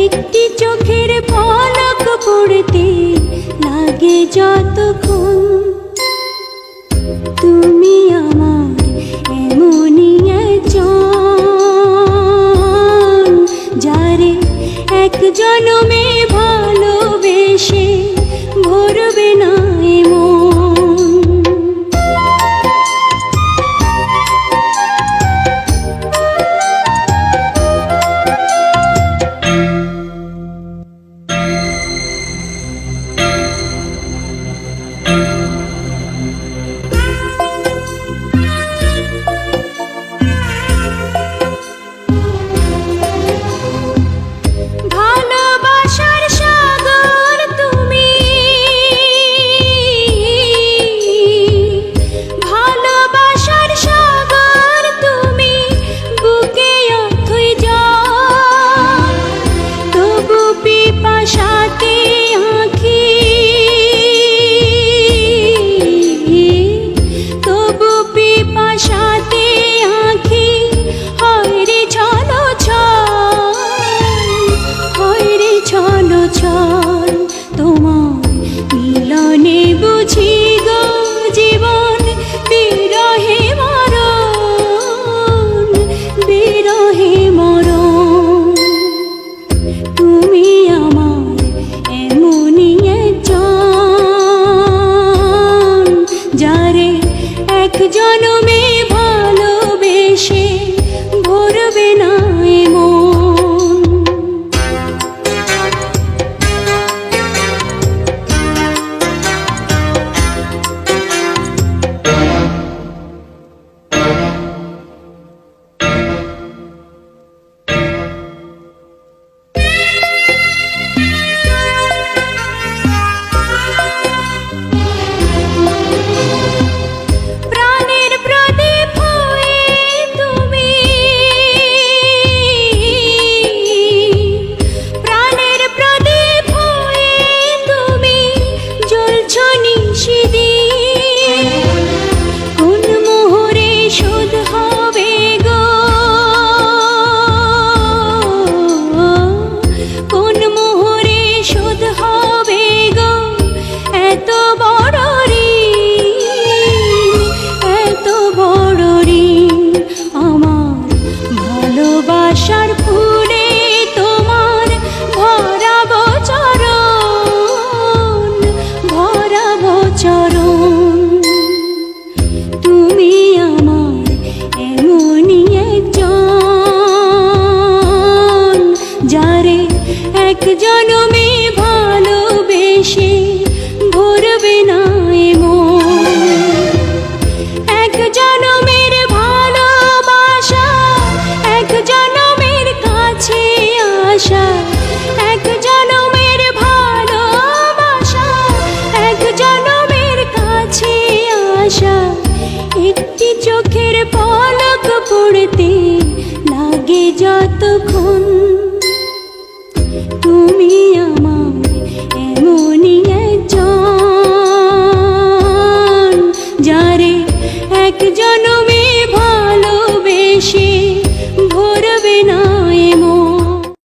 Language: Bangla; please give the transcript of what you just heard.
একটি চোখের পলক পড়তে লাগে যতক্ষণ, তুমি আমার এমনই একজন, যারে এক জনমে ভালোবেসে ভরবে না এমন। ভালোবাসার সাগর তুমি, ভালোবাসার সাগর তুমি, বুকে অথই জল, তবু পিপাসাতে আঁখি, তবু পিপাসাতে আঁখি হয় রে চলো ছল, হয় রে চলো ছল। তোমার মিলনে বুঝি গো জীবন বিরহে মরণ, বিরহে মরণ। তুমি আমার এমনই একজন, যারে এক জনমে ভালোবেসে ভরবে না এমন। প্রাণের প্রদীপ হয়ে তুমি, প্রাণের প্রদীপ হয়ে তুমি জ্বলছো নিশিদিন। কোন মোহরে শোধ হবে গো, কোন মোহরে শোধ হবে গো এত বড় ঋণ, এত বড় ঋণ। আমার ভালোবাসার ফুলে তোমার ভরাবো চরণ, ভরাবো চরণ। তুমি আমার এমনই একজন, যারে এক জনমে ভালোবেসে ভরবে না এমন। এক জনমের ভালোবাসা, এক জনমের কাছে আসা